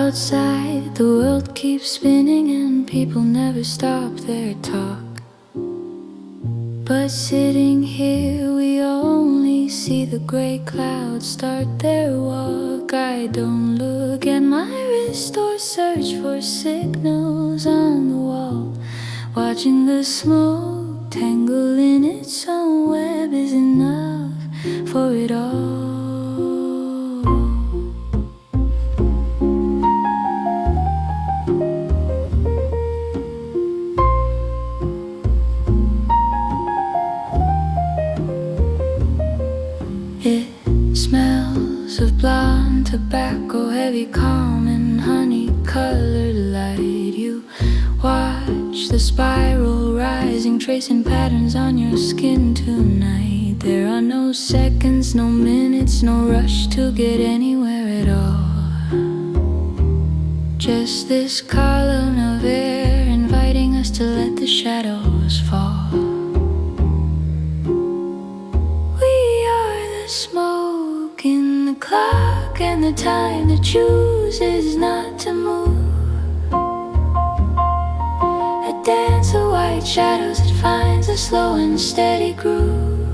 Outside, the world keeps spinning and people never stop their talk. But sitting here, we only see the gray clouds start their walk. I don't look at my wrist or search for signals on the wall. Watching the smoke tangle in its own web is enough for it all. It smells of blonde tobacco, heavy, calm, and honey-colored light. You watch the spiral rising, tracing patterns on your skin tonight. There are no seconds, no minutes, no rush to get anywhere at all. Just this column of air inviting us to let the shadows fall. Smoke in the clock and the time that chooses not to move. A dance of white shadows that finds a slow and steady groove.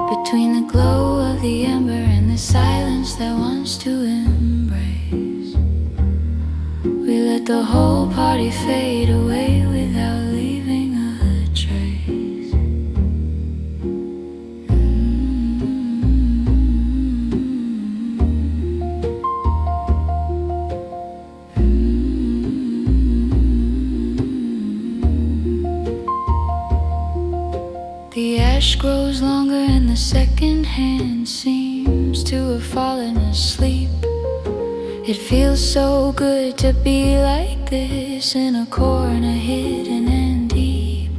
Between the glow of the ember and the silence that wants to embrace, we let the whole party fade away without leaving a trace. The ash grows longer and the second hand seems to have fallen asleep. It feels so good to be like this in a corner, hidden and deep.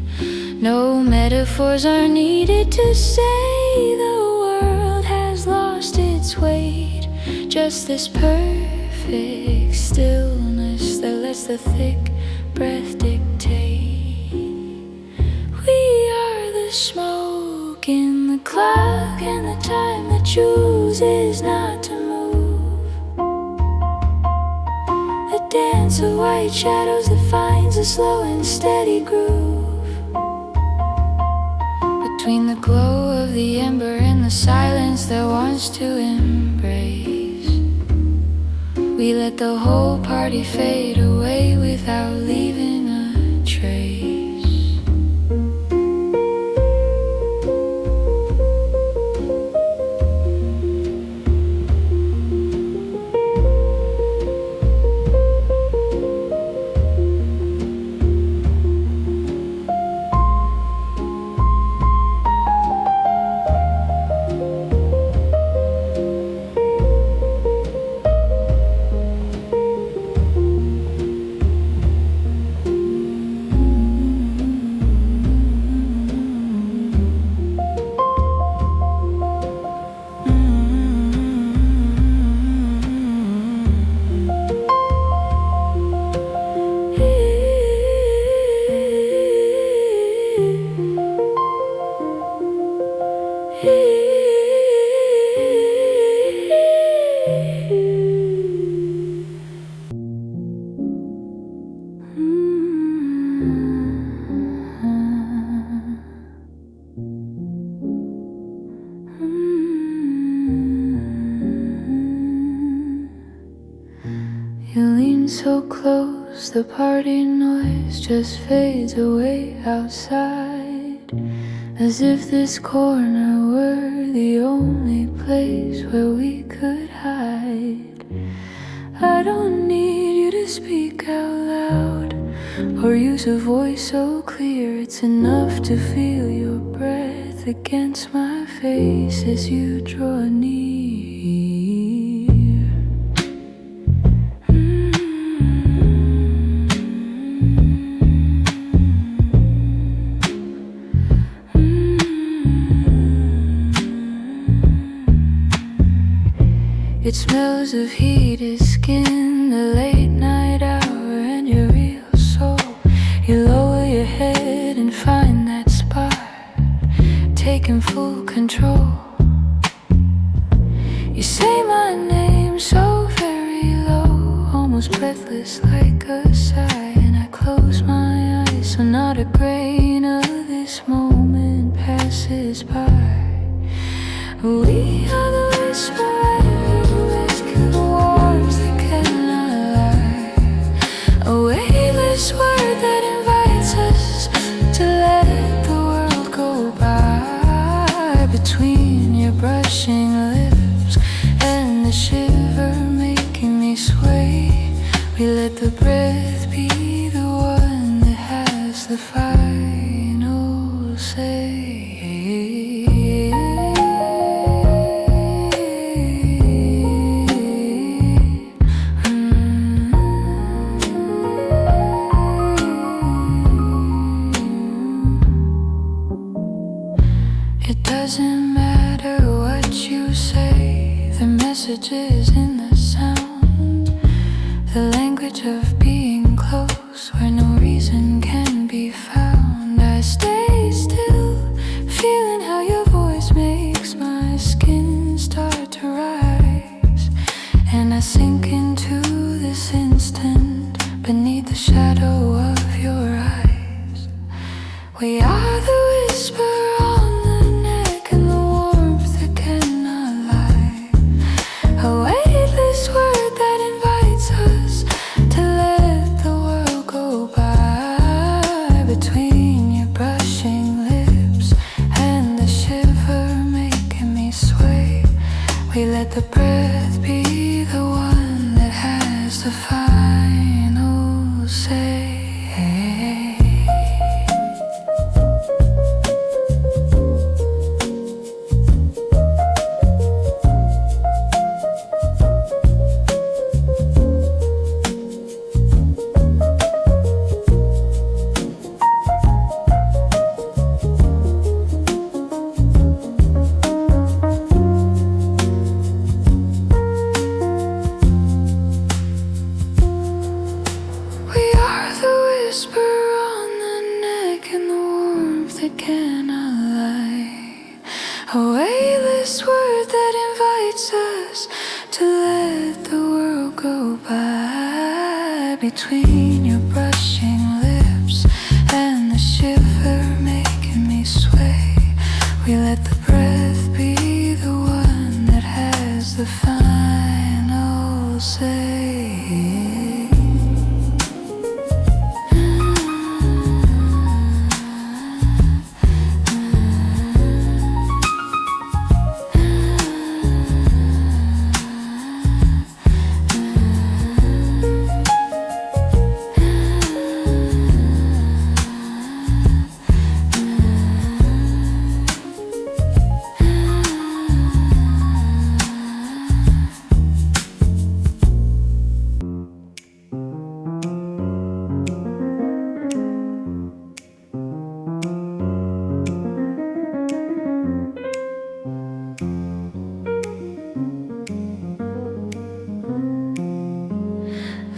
No metaphors are needed to say the world has lost its weight. Just this perfect stillness that lets the thick breath dictate. Smoke in the clock and the time that chooses not to move. A dance of white shadows that finds a slow and steady groove. Between the glow of the ember and the silence that wants to embrace, we let the whole party fade away without leaving a trace. You lean so close, the party noise just fades away outside, as if this corner were the only place where we could hide. I don't need you to speak out loud or use a voice so clear. It's enough to feel your breath against my face as you draw near. It smells of heated skin, the late night hour, and your real soul. You lower your head and find that spot, taking full control. You say my name so very weightless like a sigh, and I close my eyes so not a grain of this moment passes by. We are the whisper the warmth that cannot lie, a weightless word that invites us to let the world go by. Between your brushing lips and the shiver making me sway, we let the breath be the one that has the final say. It doesn't matter what you say, the message is in the sound, the language of being close where no reason can be found. I stay still, feeling how your voice makes my skin start to rise, and I sink into this instant beneath the shadow of your eyes. We are the whisper on the neck and the warmth that cannot lie, a weightless word that invites us to let the world go by. Between your brushing lips and the shiver making me sway, we let the breath be the one that has the final say. Whisper on the neck and the warmth that cannot lie, a weightless word that invites us to let the world go by. Between your brushing lips and the shiver making me sway, we let the breath be the one that has the final say.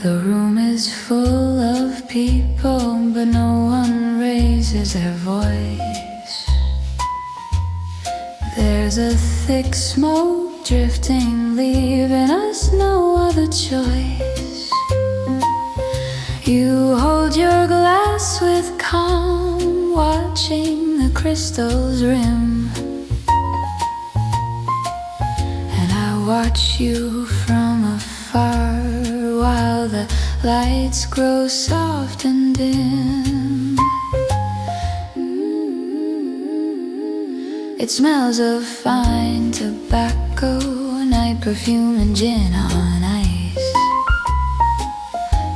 The room is full of people, but no one raises their voice. There's a thick smoke drifting, leaving us no other choice. You hold your glass with calm, watching the crystal's rim, and I watch you from afar while the lights grow soft and dim. It smells of fine tobacco, night perfume and gin on ice.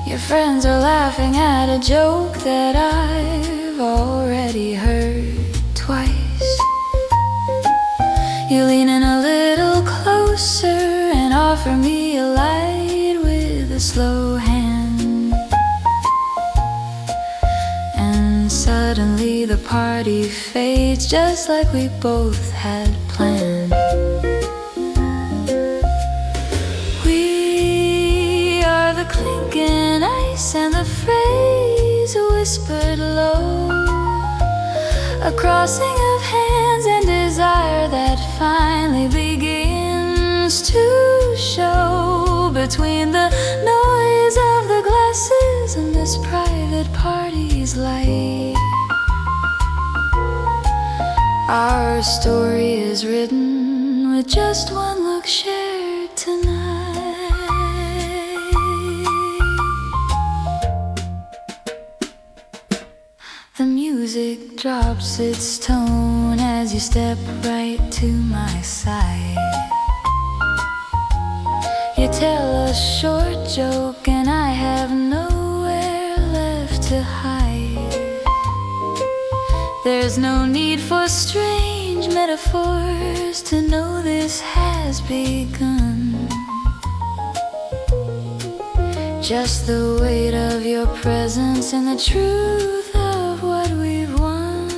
Your friends are laughing at a joke that I've already heard twice. You lean in a little closer and offer me a light with a slow hand, and suddenly the party fades just like we both had planned. We are the clinking ice and the phrase whispered low, a crossing of hands and desire that finally begins to show between the noise of the glass light. Our story is written with just one look shared tonight. The music drops its tone as you step right to my side. You tell a short joke and I have nowhere left to hide. There's no need for strange metaphors to know this has begun. Just the weight of your presence and the truth of what we've won.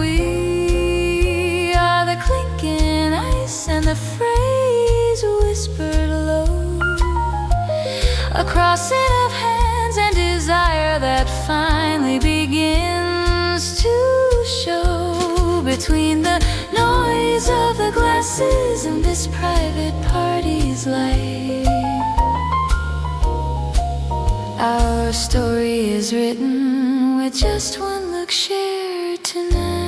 We are the clinking ice and the phrase whispered low, a crossing of hands and desire that finally begins to show between the noise of the glasses and this private party's light. Our story is written with just one look shared tonight.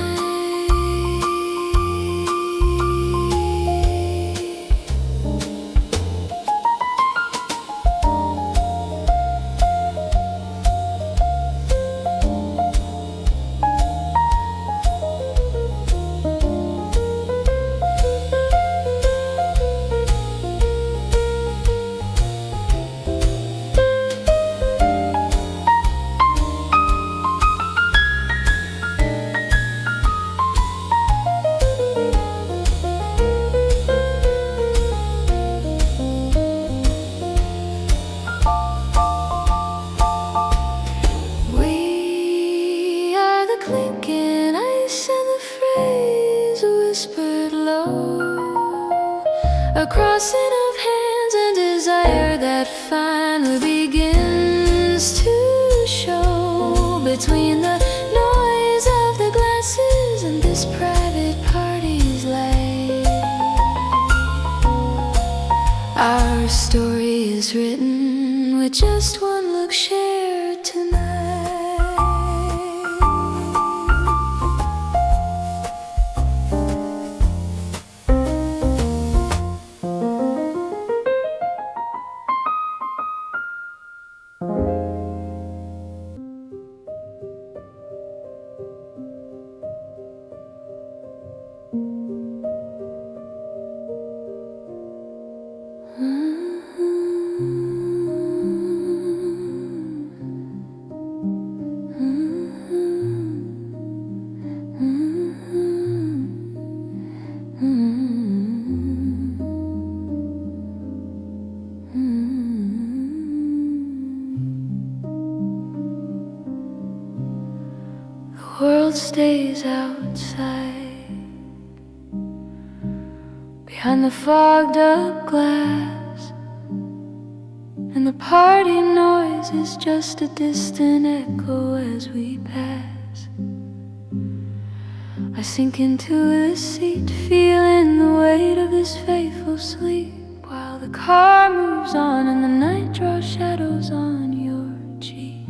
Clinking ice and the phrase whispered low, a crossing of hands and desire that finally begins to show between the noise of the glasses and this private party's light. Our story is written with just one look shared tonight. The world stays outside, behind the fogged up glass, and the party noise is just a distant echo as we pass. I sink into the seat, feeling the weight of this faithful sleep, while the car moves on and the night draws shadows on your cheek.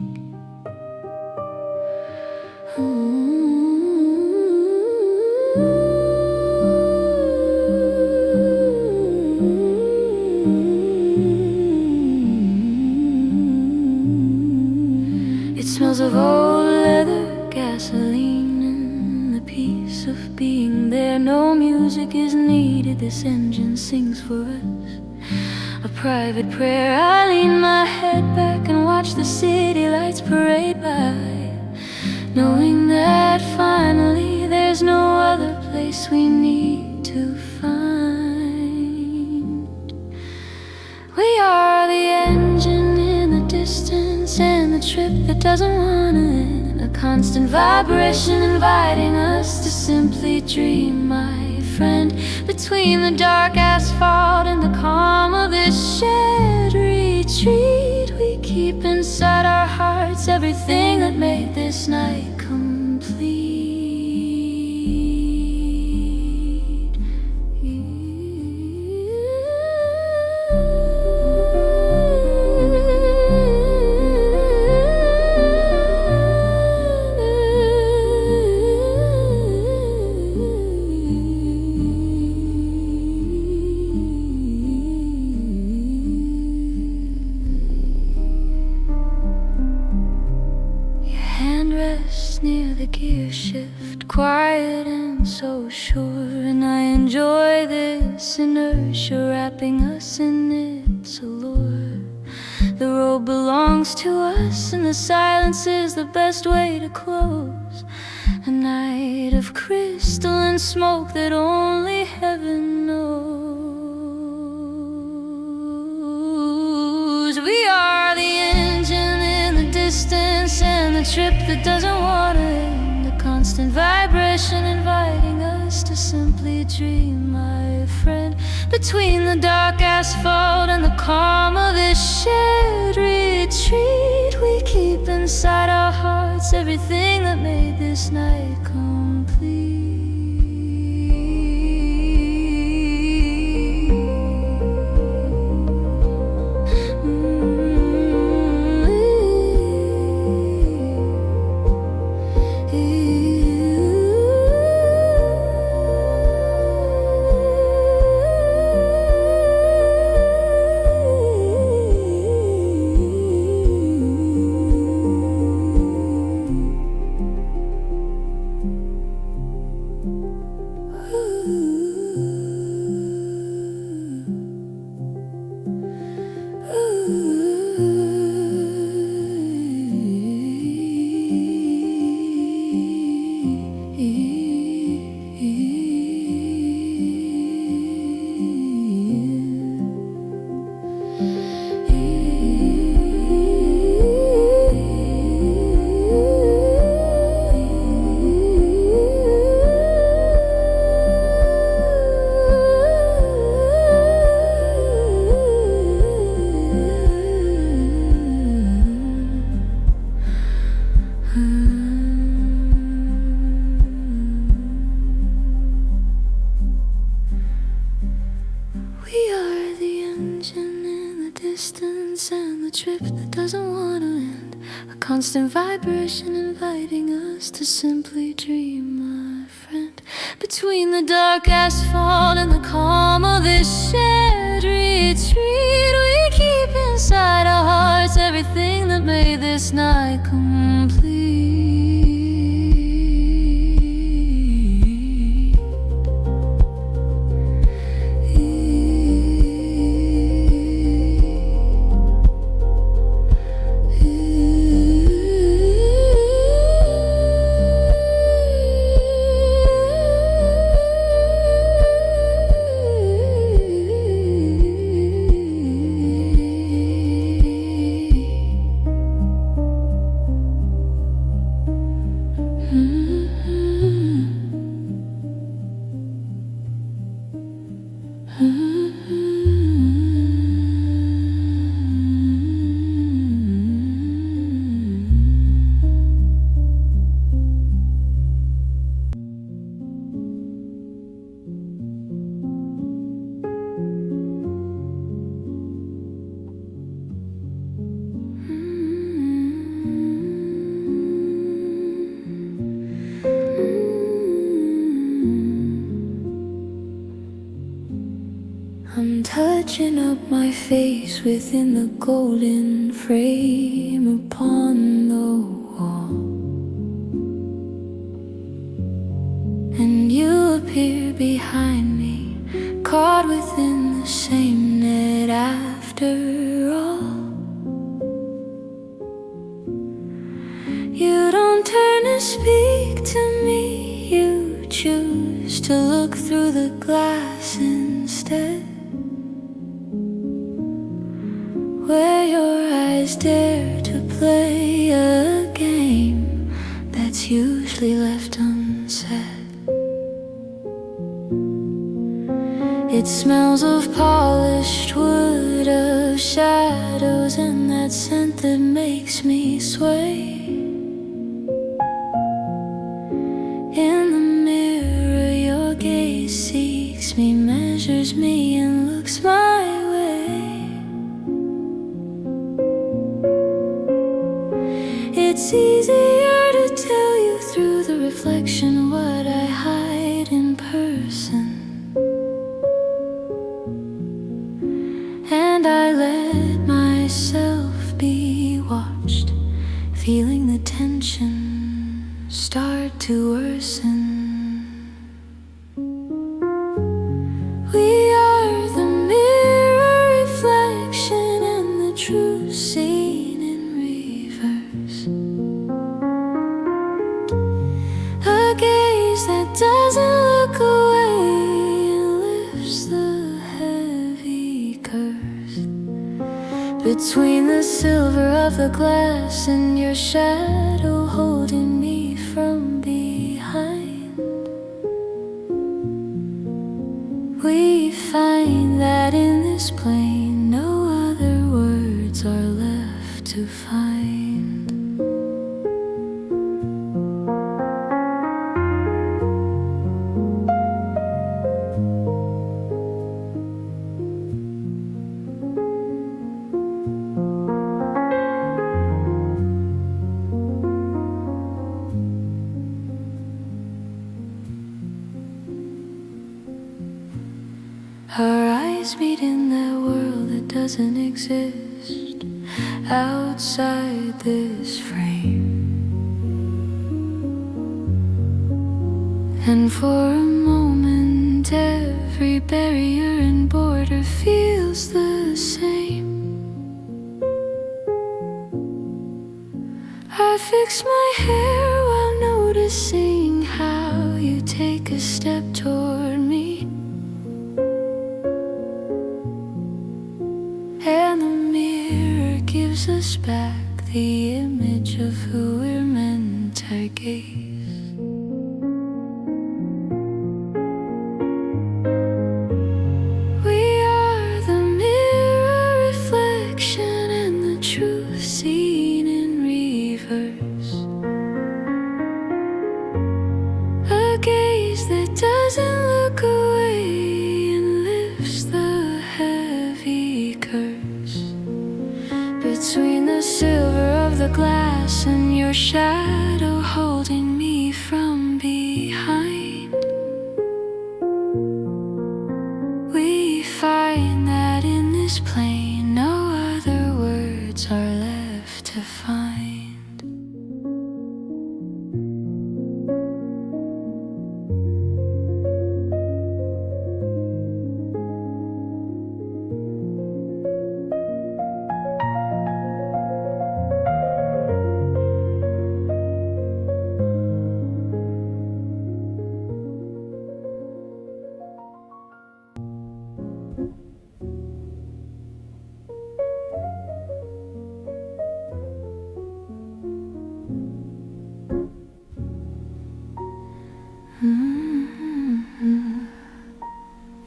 It smells of old leather, gasoline, and the peace of being there. No music is needed, this engine sings for us a private prayer. I lean my head back and watch the city lights parade by, knowing that finally there's no other place we need to find. We are the engine in the distance and the trip that doesn't want to end, a constant vibration inviting us to simply dream, my friend. Between the dark asphalt and the calm of this shared retreat, we keep inside our hearts everything that made this night complete. the gear shift, quiet and so sure. And I enjoy this inertia wrapping us in its allure. The road belongs to us, and the silence is the best way to close a night of crystal and smoke that only heaven knows. We are the engine in the distance, and the trip that doesn't want to end. A constant vibration inviting us to simply dream, my friend. Between the dark asphalt and the calm of this shared retreat, we keep inside our hearts everything that made this night complete. And the trip that doesn't want to end. A constant vibration inviting us to simply dream, my friend. Between the dark asphalt and the calm of this shared retreat, we keep inside our hearts everything that made this night complete. I'm touching up my face within the golden frame upon the wall, and you appear behind me, caught within the same net after all. You don't turn to speak to me, you choose to look through the glass instead, where your eyes dare to play a game that's usually left unsaid. It smells of polished wood, of shadows, and that scent that makes me sway. In the mirror, your gaze seeks me, measures me, and looks my way. It's easier to tell you through the reflection what I hide in person, and I let myself be watched, feeling the tension start to worsen. We are the mirror reflection and the truth seen in reverse. A gaze that doesn't look away and lifts the heavy curse. Between the silver of the glass and your shadow holding me from behind, we find that in this plane no other words are left to find. Our eyes meet in that world that doesn't exist outside this frame. And for a moment every barrier and border feels the same. I fix my hair while noticing how you take a step toward me. And the mirror gives us back the image of who we're meant to gaze. We are the mirror reflection and the truth seen in reverse. A gaze that doesn't look away and lifts the heavy curse. Between the silver of the glass and your shadow holding me from behind, we find that in this plane no other words are left to find.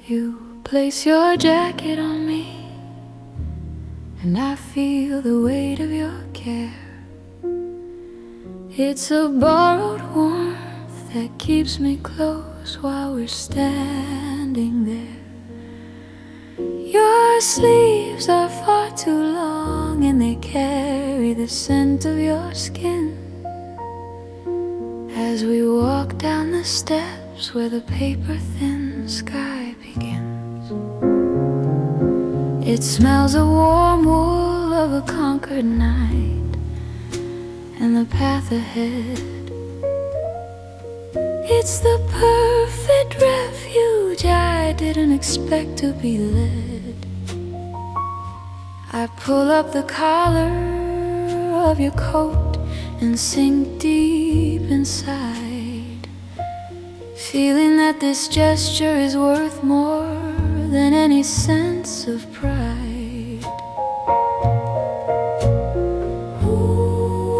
You place your jacket on me, and I feel the weight of your care. It's a borrowed warmth that keeps me close while we're standing there. Your sleeves are far too long, and they carry the scent of your skin. As we walk down the steps where the paper-thin sky begins, it smells of warm wool of a conquered night and the path ahead. It's the perfect refuge I didn't expect to be led. I pull up the collar of your coat and sink deep inside, feeling that this gesture is worth more than any sense of pride.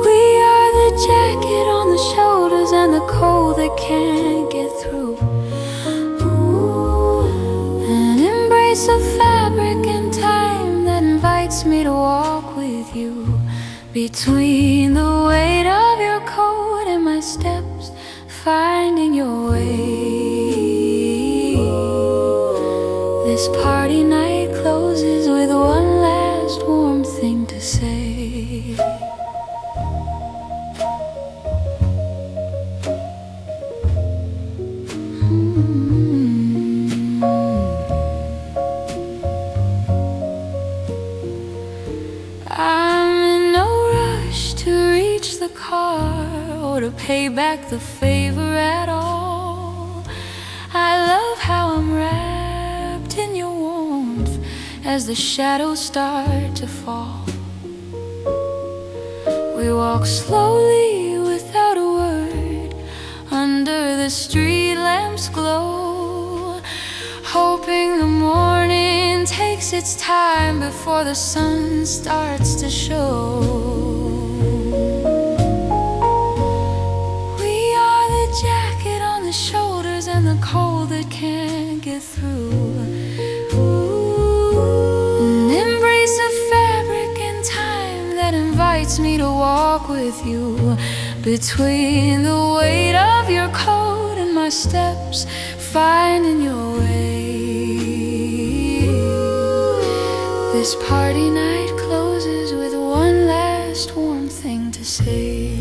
We are the jacket on the shoulders and the cold that can't get through, an embrace of fabric and time that invites me to walk with you. Between the weight of your coat and my steps, finding your way. This party night closes with one last warm thing to say. I'm in no rush to reach the car or to pay back the favor at all. I love how I'm wrapped in your warmth as the shadows start to fall. We walk slowly without a word under the street lamp's glow, hoping the morning takes its time before the sun starts to show. We are the jacket on the shoulders and the cold that can't get through. An embrace of fabric and time that invites me to walk with you, between the weight of your coat and my steps, finding your way. This party night closes with one last warm thing to say.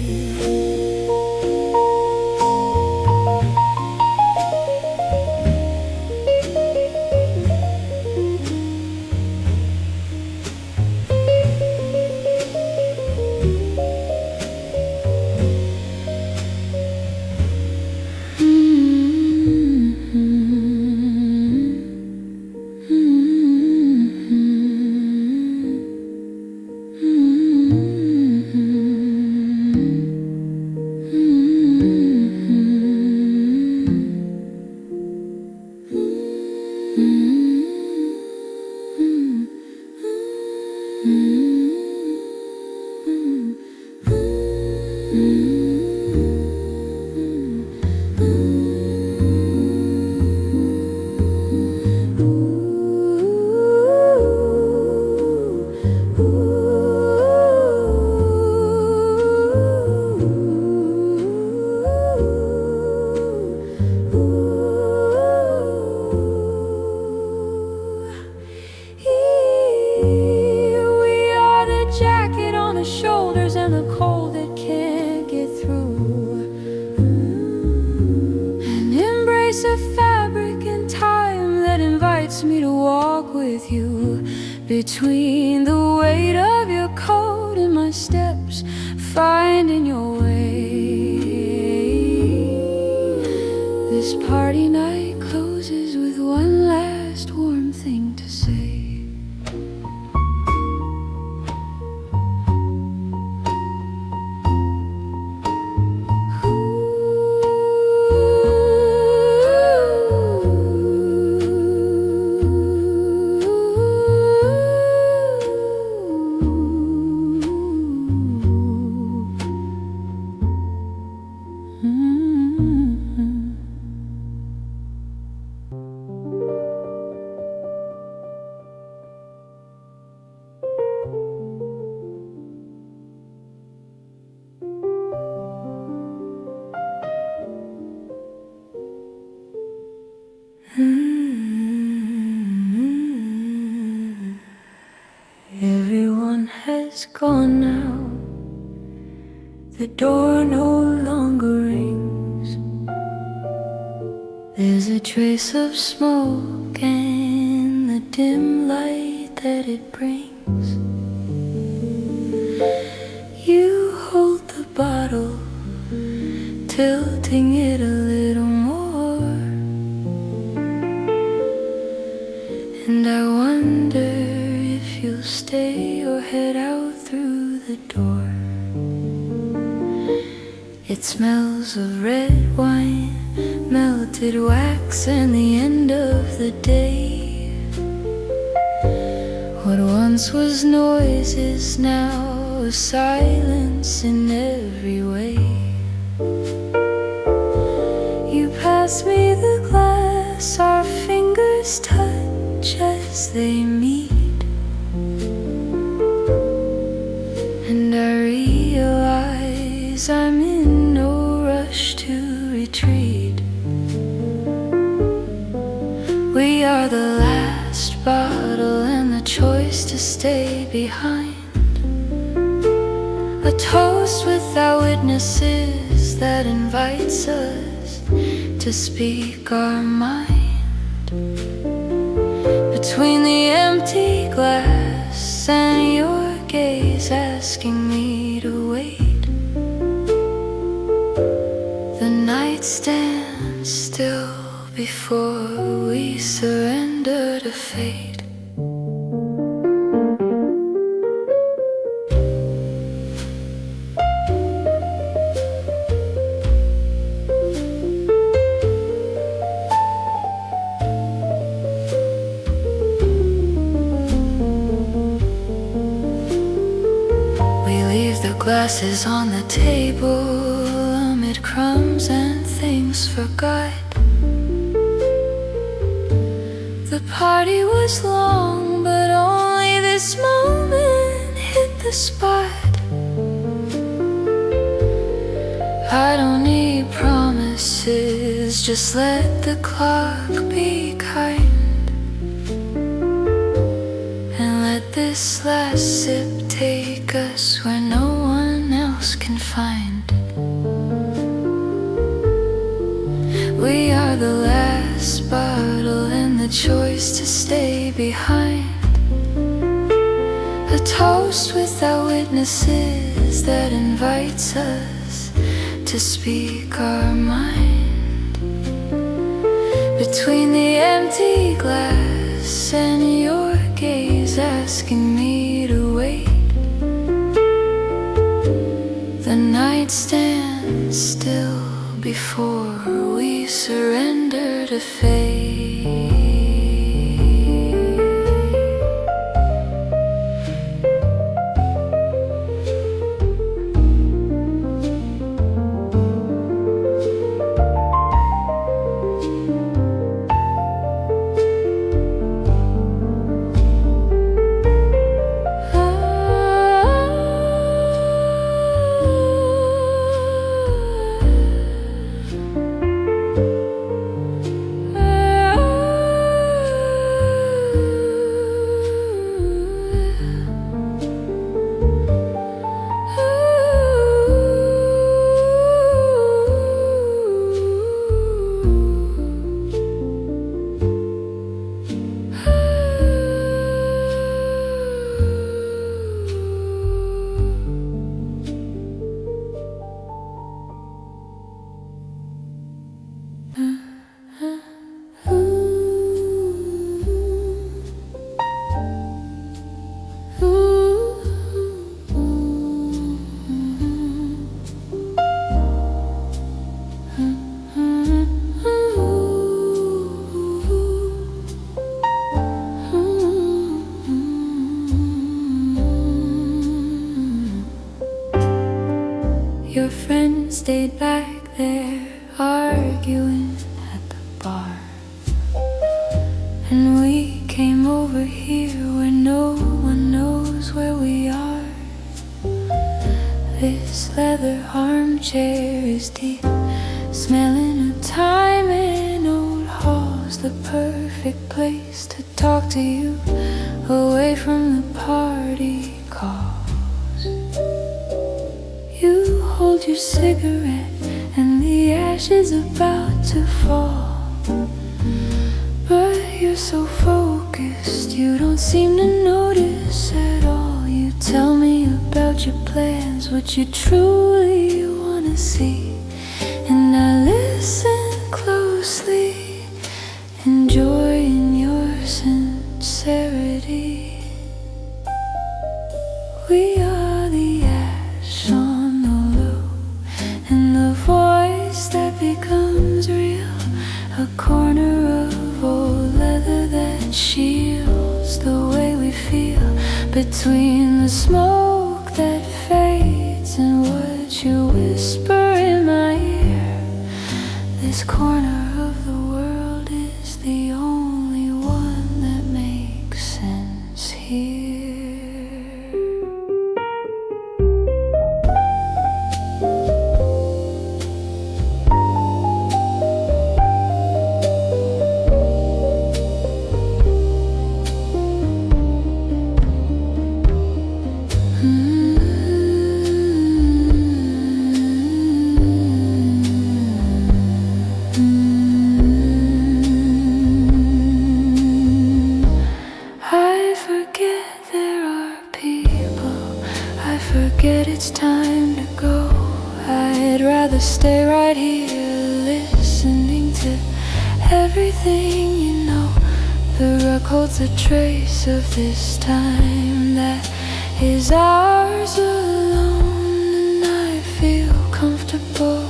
Shoulders and the cold that can't get through. An embrace of fabric and time that invites me to walk with you, between the weight of your coat and my steps, finding your way. This party night closes with one last warm thing to say. Everyone has gone now. The door no longer rings. There's a trace of smoke and the dim light that it brings. You hold the bottle, tilting it a little more, and I wonder if you'll stay or head out through the door. It smells of red wine, melted wax, and the end of the day. What once was noise is now a silence in every way. You pass me the glass, our fingers touch as they meet, and I realize I'm in no rush to retreat. We are the last bottle and the choice to stay behind. A toast without witnesses that invites us to speak our mind. Between the empty glass and your gaze asking me to wait, night stands still before we surrender to fate. Glasses on the table amid crumbs and things forgot. The party was long, but only this moment hit the spot. I don't need promises, just let the clock be kind, and let this last sip take us where no one else can find. We are the last bottle and the choice to stay behind. A toast without witnesses that invites us to speak our mind. Between the empty glass and your gaze asking me to wait, the night stands still before we surrender to fate. Your friend stayed back there arguing at the bar, and we came over here where no one knows where we are. This leather armchair is deep, smelling of time in old halls. The perfect place to talk to you away from the party calls. You hold your cigarette and the ash is about to fall, but you're so focused you don't seem to notice at all. You tell me about your plans, what you truly wanna see, and I listen closely, enjoying your sincerity. We are the ash on the low, and the voice that becomes real, a corner of old leather that shields the way we feel. Between the smoke that fades and what you whisper in my ear, this corner of the world is the only one that makes sense here. Forget it's time to go. I'd rather stay right here, listening to everything you know. The rug holds a trace of this time that is ours alone, and I feel comfortable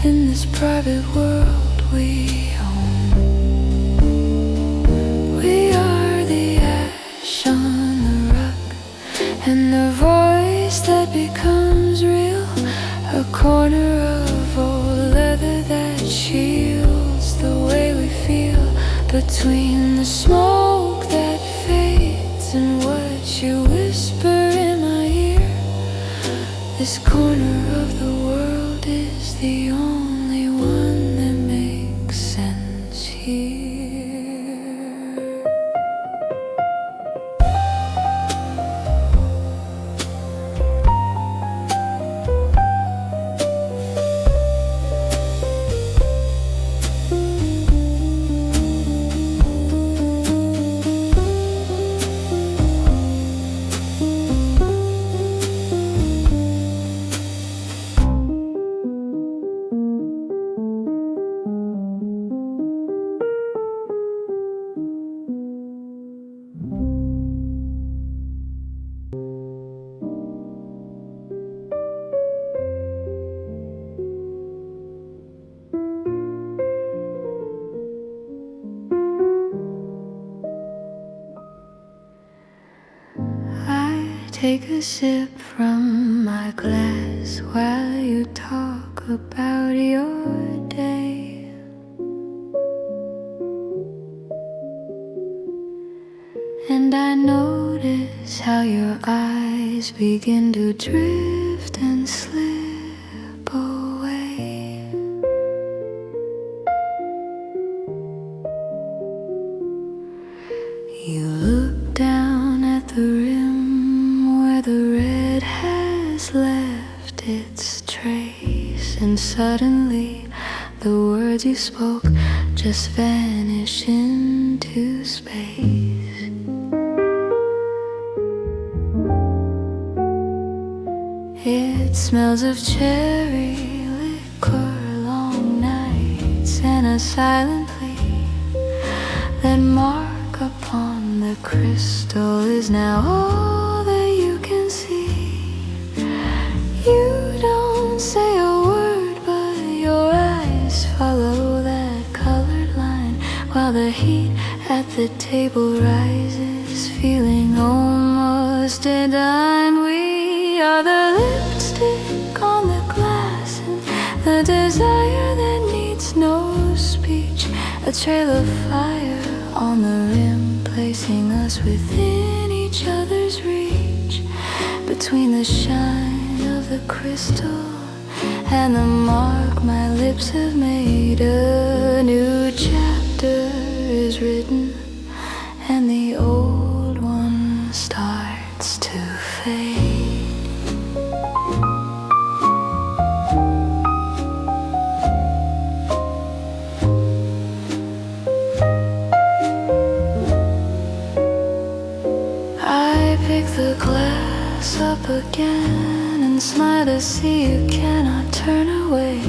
in this private world we own. We are the ash on the rug, and the voice that becomes real, a corner of old leather that shields the way we feel, between the smoke that fades and what you whisper in my ear. This corner of the world is the only one that makes sense here. Take a sip from my glass while you talk about your day. And I notice how your eyes begin to drift and slip away. You look down at the rim where the red has left its trace, and suddenly the words you spoke just vanish into space. It smells of cherry liquor, long nights, and a silent plea that mark upon the crystal is now all that you can see. You don't say a word, but your eyes follow that colored line, while the heat at the table rises, feeling almost dead. And we are the lipstick on the glass, and the desire that needs no speech, a trail of fire on the rim, placing us within each other's reach, between the shine of the crystal and the mark my lips have made. A new chapter is written, and the old one starts to fade. Pick the glass up again and smile to see you cannot turn away.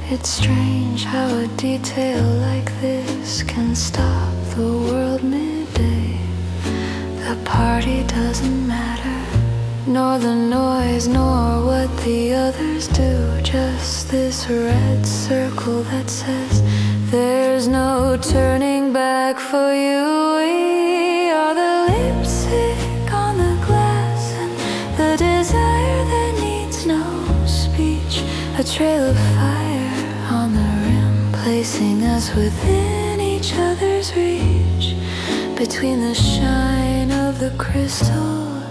It's strange how a detail like this can stop the world midday. The party doesn't matter, nor the noise, nor what the others do. Just this red circle that says there's no turning back for you. We are the lipstick on the glass, and the desire that needs no speech, a trail of fire on the rim, placing us within each other's reach, between the shine of the crystal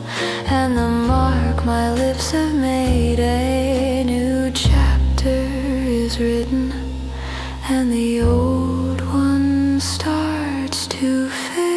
and the mark my lips have made. A new chapter is written, and the old one starts to fade.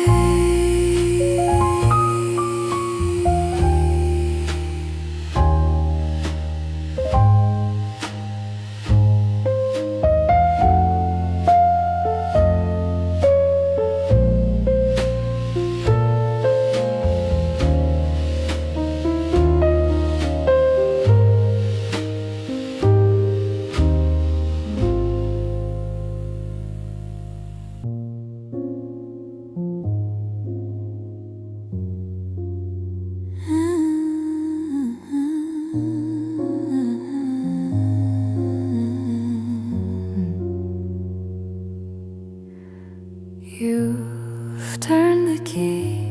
key,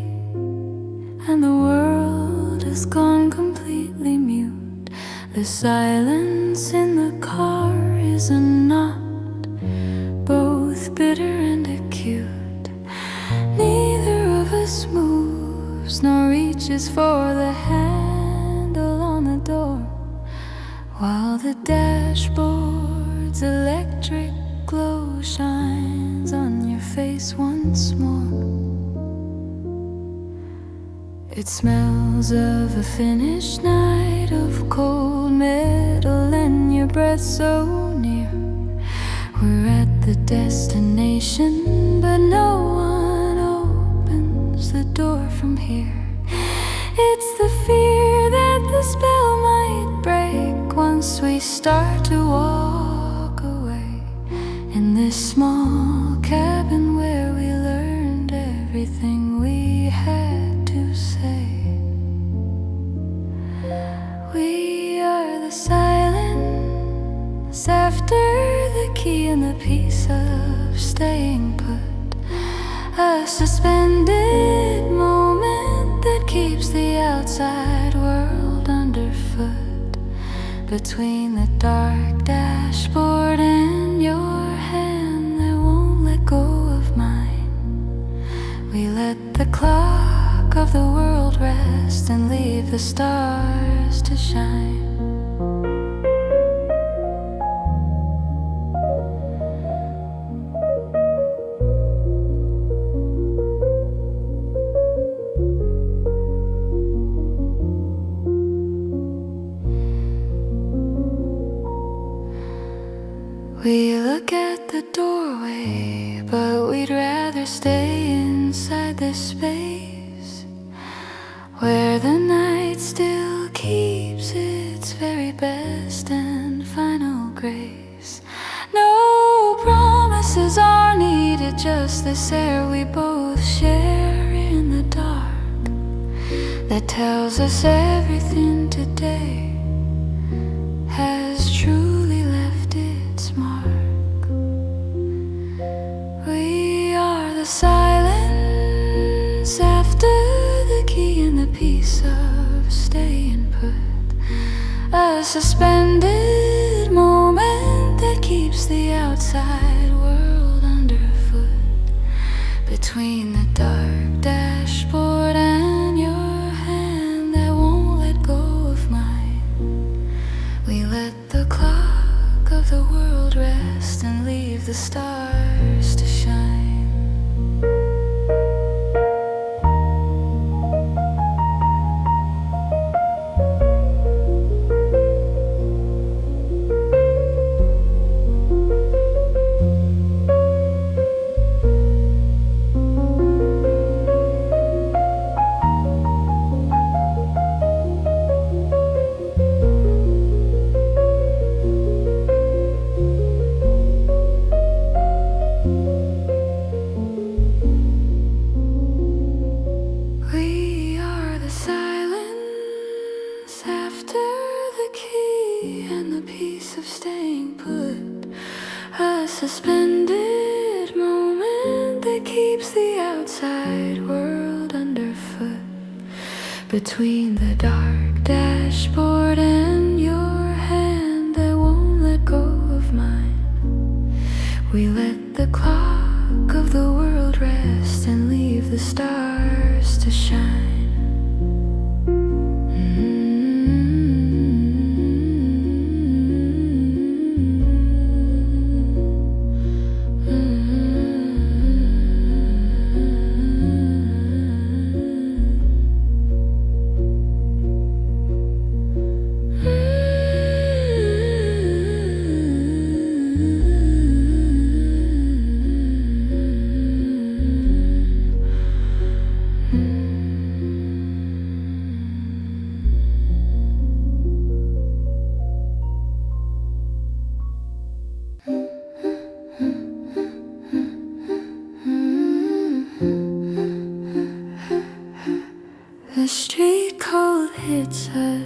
and the world has gone completely mute. The silence in the car is a knot, both bitter and acute. Neither of us moves nor reaches for the handle on the door, while the dashboard's electric glow shines on your face once more. It smells of a finished night of cold metal and your breath so near. We're at the destination, but no one opens the door from here. It's the fear that the spell might break once we start to walk away. In this small cabin where we learned everything we had to say. We are the silence after the key and the piece of staying put, a suspended moment that keeps the outside world underfoot. Between the dark dashboard and your hand that won't let go of mine, we let the clock of the world rest and leave the stars to shine. We look at the doorway, but we'd rather stay inside this space where the night still keeps its very best and final grace. No promises are needed, just this air we both share in the dark that tells us everything today has truly left its mark. We are the silence after the key and the piece of staying put, a suspended moment that keeps the outside world underfoot. Between the dark dashboard and your hand that won't let go of mine, we let the clock of the world rest and leave the stars to shine. Suspended moment that keeps the outside world underfoot. Between the dark dashboard and your hand that won't let go of mine, we let the clock of the world rest and leave the stars to shine. The street cold hits us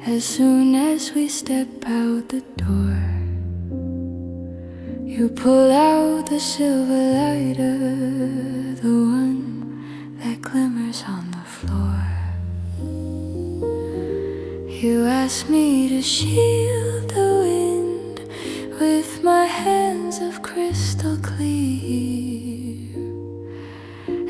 as soon as we step out the door. You pull out the silver lighter, the one asked me to shield the wind with my hands of crystal clear,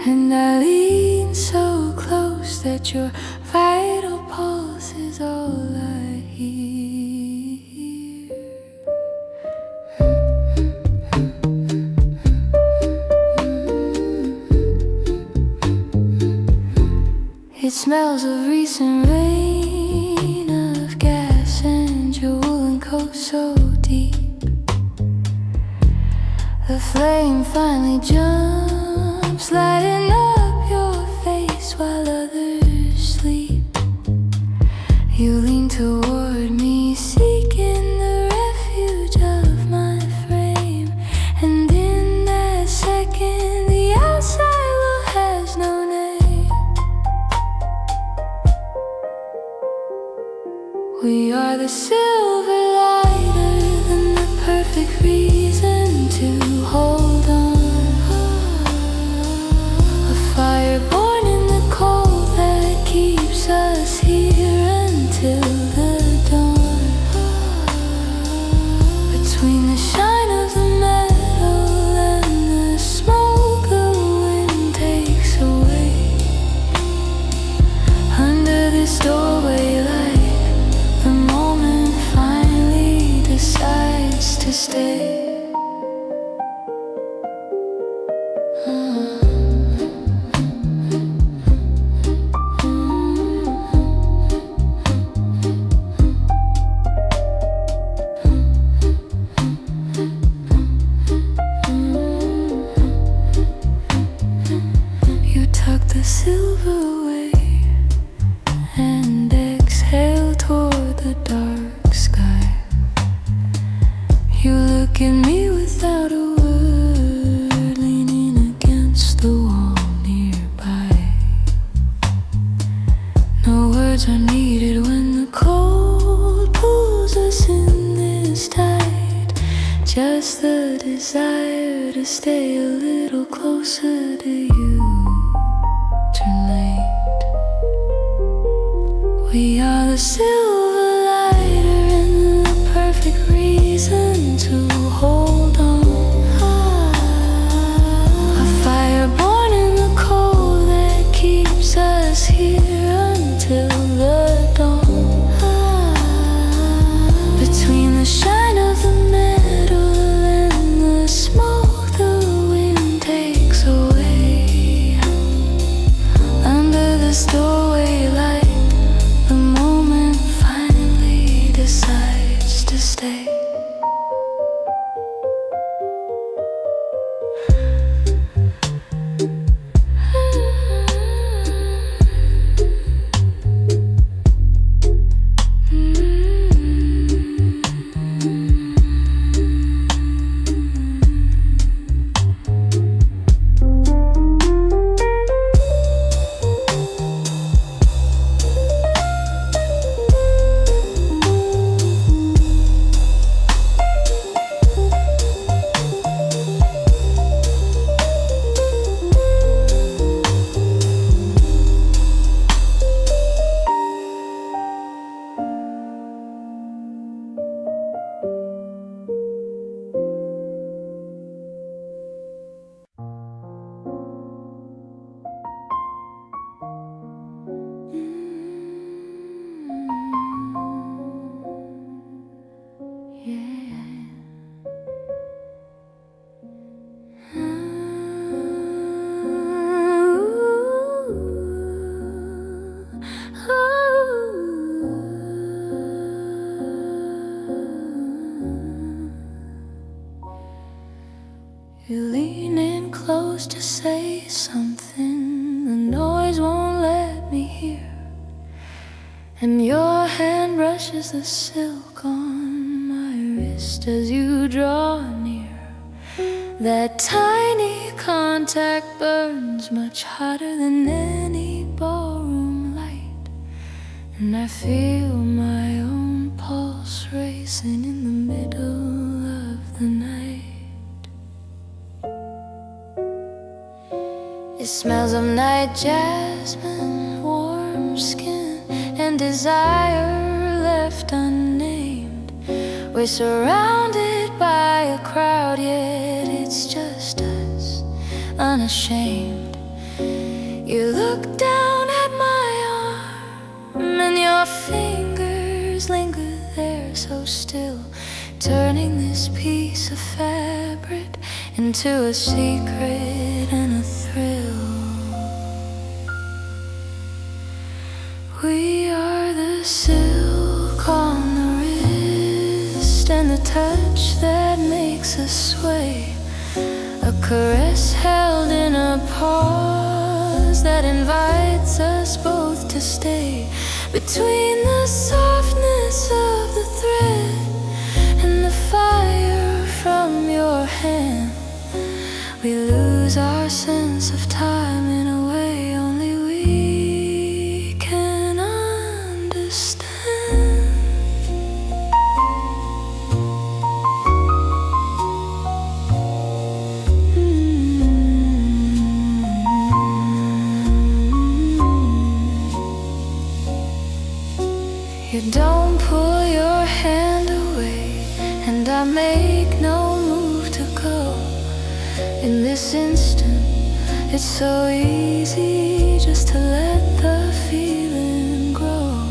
and I lean so close that your vital pulse is all I hear. It smells of recent rain, of gas and your woolen coat so deep. The flame finally jumps, lighting up your face while others sleep. You lean toward me, seeking the refuge of my frame, and in that second the outside world has no name. We are the silver lighter and the perfect reason to hold on. A fire born in the cold that keeps us here until the dawn. Between the shine of the metal and the smoke the wind takes away. Under this doorway light, the moment finally decides to stay. You tuck the silver away and exhale toward the dark sky. You look at me without a word, leaning against the wall nearby. No words are needed when the cold pulls us in this tide. Just the desire to stay a little closer to you. Too late. We are the silver lighter and the perfect reason to hold on. A fire born in the cold that keeps us here until the dawn. Between the shine of the metal and the smoke the wind takes away. Under this doorway light, the moment finally decides to stay. You lean in close to say something, the noise won't let me hear, and your hand brushes the silk on my wrist as you draw near. That tiny contact burns much hotter than any ballroom light, and I feel my own pulse racing in the middle of the night. It smells of night jasmine, warm skin, and desire left left unnamed. We're surrounded by a crowd, yet it's just us, unashamed. You look down at my arm, and your fingers linger there so still, turning this piece of fabric into a secret and a thrill. We are the silk on the wrist and the touch that makes us sway, a caress held in a pause that invites us both to stay. Between the softness of the thread and the fire from your hand, we lose our sense of time in a way only we can understand. You don't pull your hand away, and I make no move to go. In this instant, it's so easy just to let the feeling grow.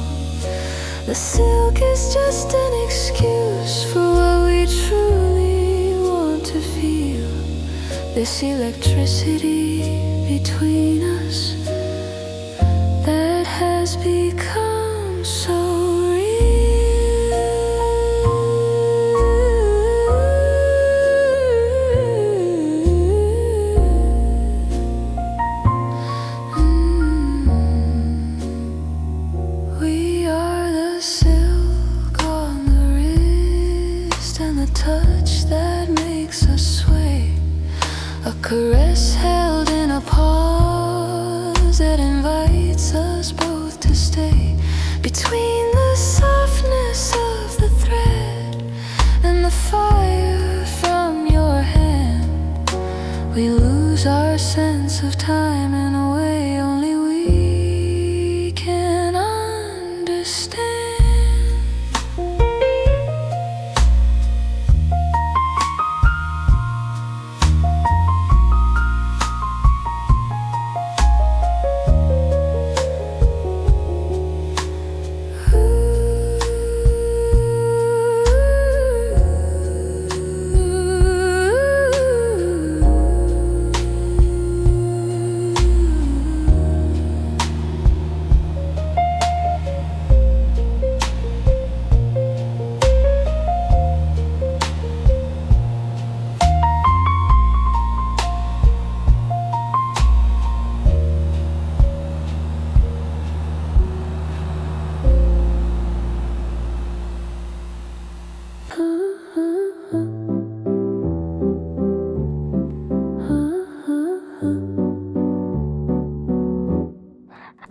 The silk is just an excuse for what we truly want to feel. This electricity between us that has become so touch that makes us sway, a caress held in a pause that invites us both to stay. Between the softness of the thread and the fire from your hand, we lose our sense of time in a way only we can understand.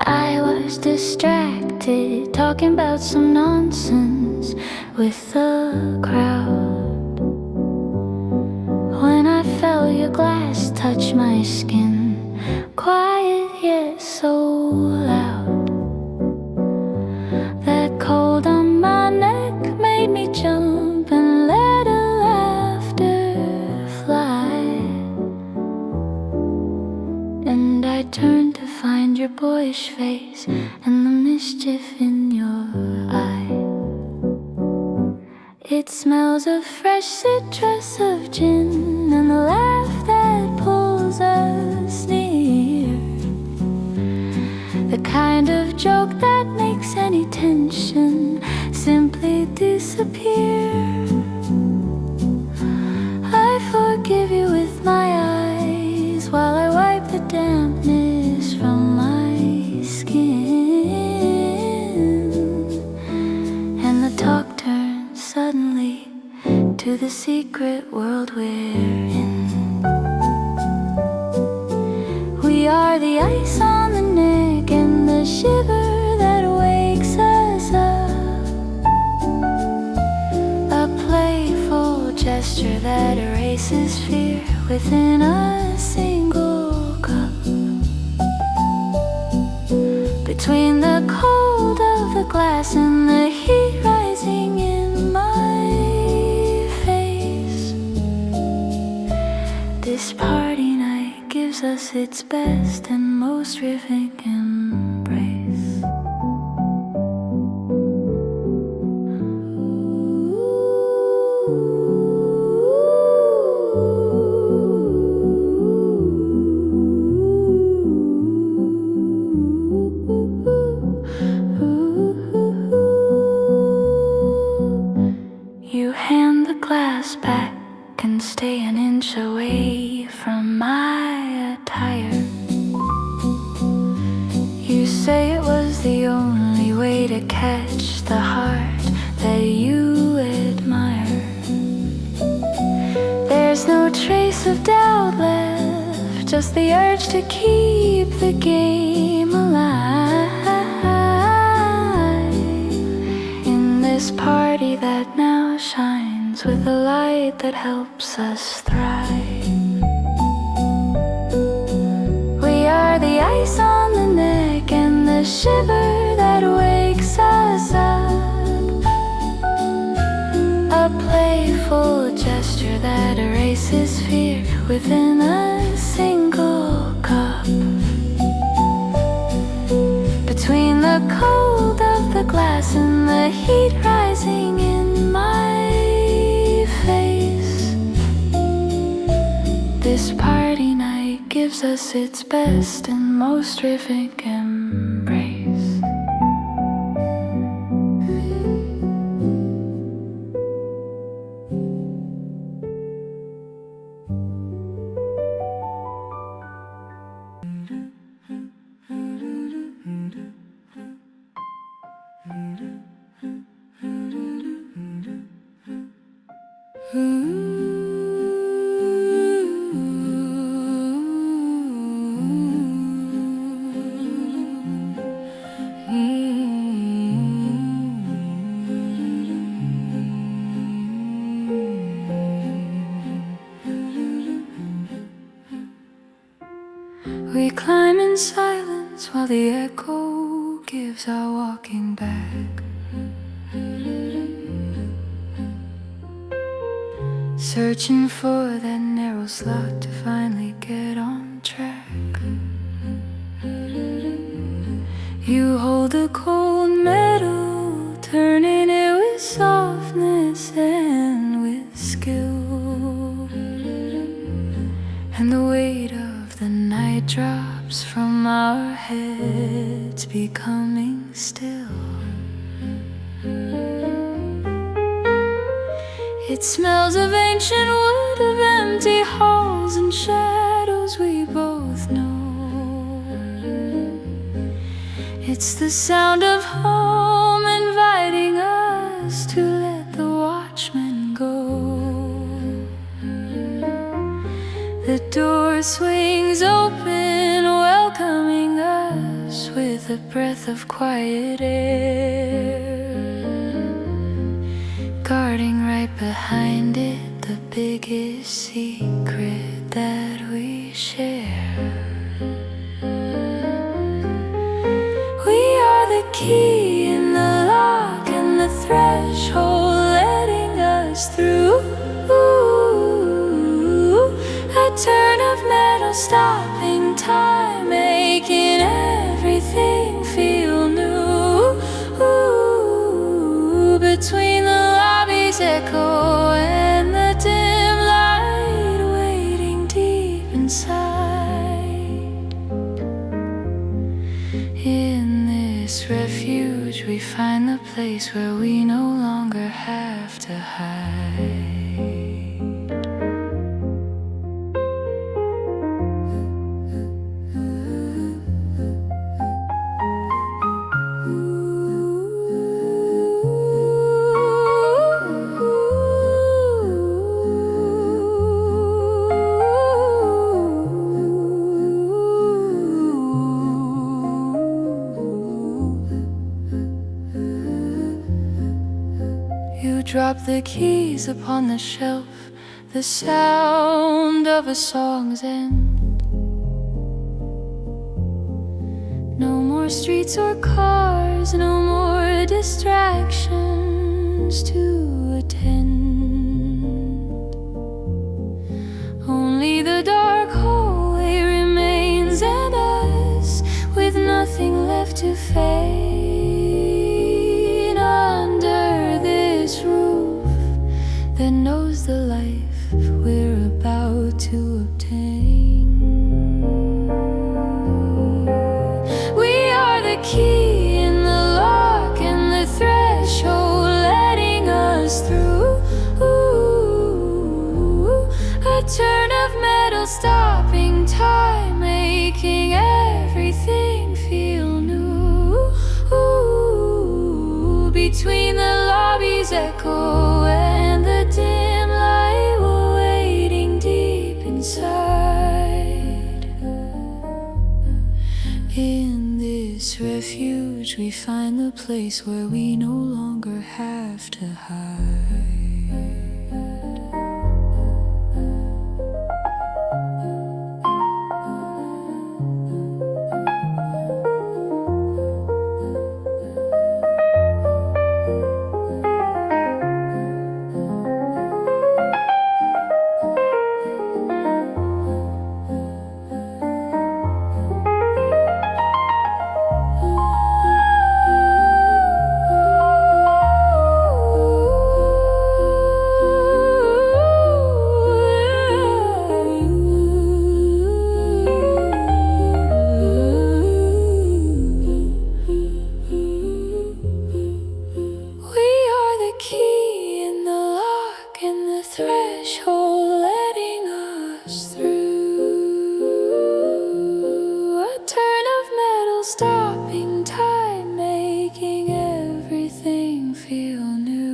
I was distracted, talking about some nonsense with the crowd, when I felt your glass touch my skin, quiet yet so loud. That cold on my neck made me jump and let a laughter fly, and I turned to find your boyish face and the mischief in your eye. It smells of fresh citrus, of gin, and the laugh that pulls us near, the kind of joke that makes any tension simply disappear. I forgive you with my eyes while I wipe the dampness from my skin, and the talk turns suddenly to the secret world we're in. We are the ice on the neck and the shiver that wakes us up, a playful gesture that erases fear within a single cup. Between the cold of the glass and the heat rising This party night gives us its best and most rhythmic embrace. You hand the glass back and stay an inch away from my attire. You say it was the only way to catch the heart that you admire. There's no trace of doubt left, just the urge to keep the game alive. In this party that now shines with a light that helps us thrive. We are the ice on the neck and the shiver that wakes us up. A playful gesture that erases fear within a single cup. Between the cold of the glass and the heat rising in my face, this party night gives us its best and most rhythmic embrace. We climb in silence while the echo gives our walking back. Searching for that narrow slot to finally get on track. You hold the cold metal, turning it with softness and with skill. And the weight of the night drops from our heads, becoming still. It smells of ancient wood, of empty halls and shadows we both know. It's the sound of home inviting us to let the watchman go. The door swings open, welcoming us with a breath of quiet air. Guarding right behind it the biggest secret that we share. We are the key in the lock and the threshold letting us through. A turn of metal stopping time, making everything feel new. Between the lobby's echo and the dim light waiting deep inside. In this refuge we find the place where we no longer have to hide. You drop the keys upon the shelf, the sound of a song's end. No more streets or cars, no more distractions to attend. Only the dark nothing left to fade under this roof that knows the life we're about to obtain. We are the key in the lock and the threshold letting us through. A turn of metal stopping time, making everything feel new. Between the lobby's echo and the dim light, we're waiting deep inside. In this refuge we find the place where we no longer have to hide. Threshold letting us through. A turn of metal stopping time, making everything feel new.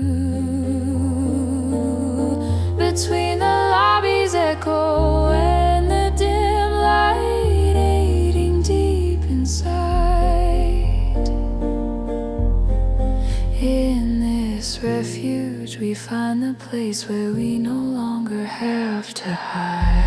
Between the lobby's echo and the dim light, aiding deep inside. In this refuge we find the place where we no longer have to hide.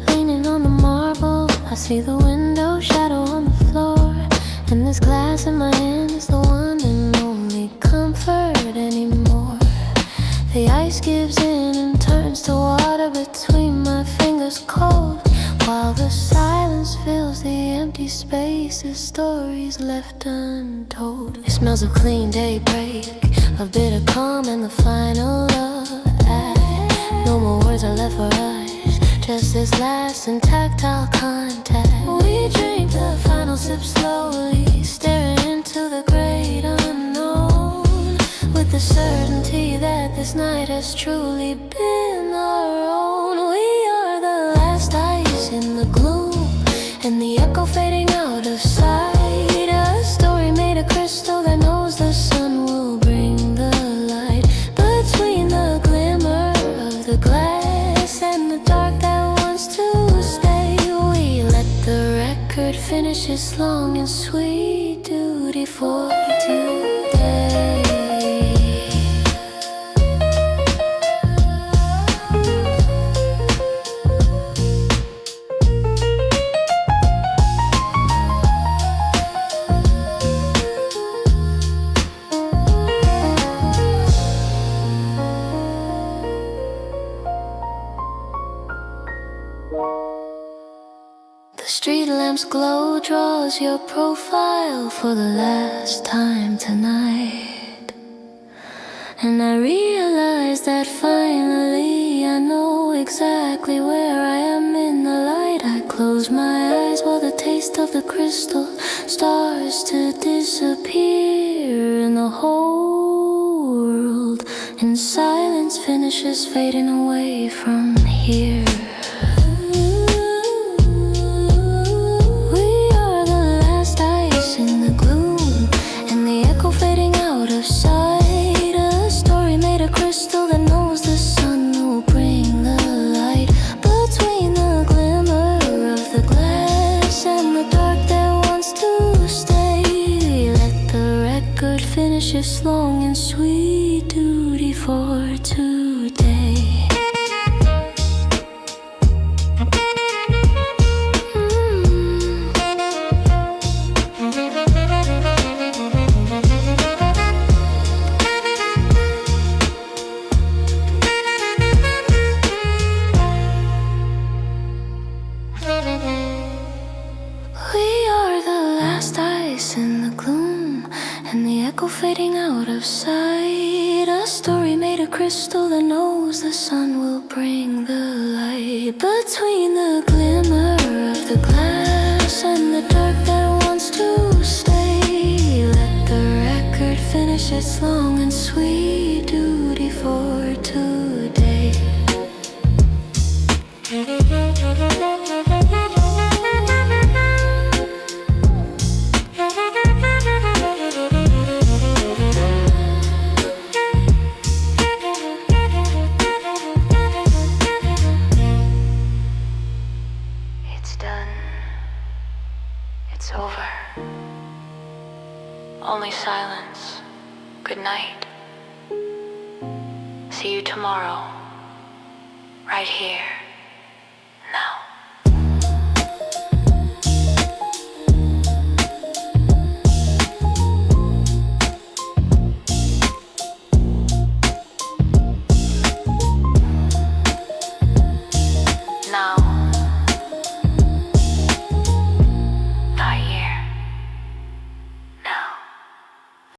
Leaning on the marble, I see the window shadow on the floor, and this glass in my hand is the one and only comfort anymore. The ice gives in and turns to water between my fingers cold, while the silence fills the empty spaces, stories left untold. It smells of clean daybreak, of bitter calm and the final act. No more words are left for us, just this last and tactile contact. We drink the final sip slowly, staring into the great unknown, with the certainty that this night has truly been our own. We are the last ice in the gloom, and the echo fading out of sight. A story made of crystal that knows the sun will bring the light. Between the glimmer of the glass and the dark that wants to stay, we let the record finish its long and sweet duty for today. The street lamp's glow draws your profile for the last time tonight, and I realize that finally I know exactly where I am in the light. I close my eyes while the taste of the crystal starts to disappear, and the whole world in silence finishes fading away from here. We its long and sweet duty for today. We are the last ice in the gloom, and the echo fading out of sight. A story made of crystal that knows the sun will bring the light. Between the glimmer of the glass and the dark that wants to stay, let the record finish its long and sweet duty for today. It's done. It's over. Only silence. Good night. See you tomorrow. Right here.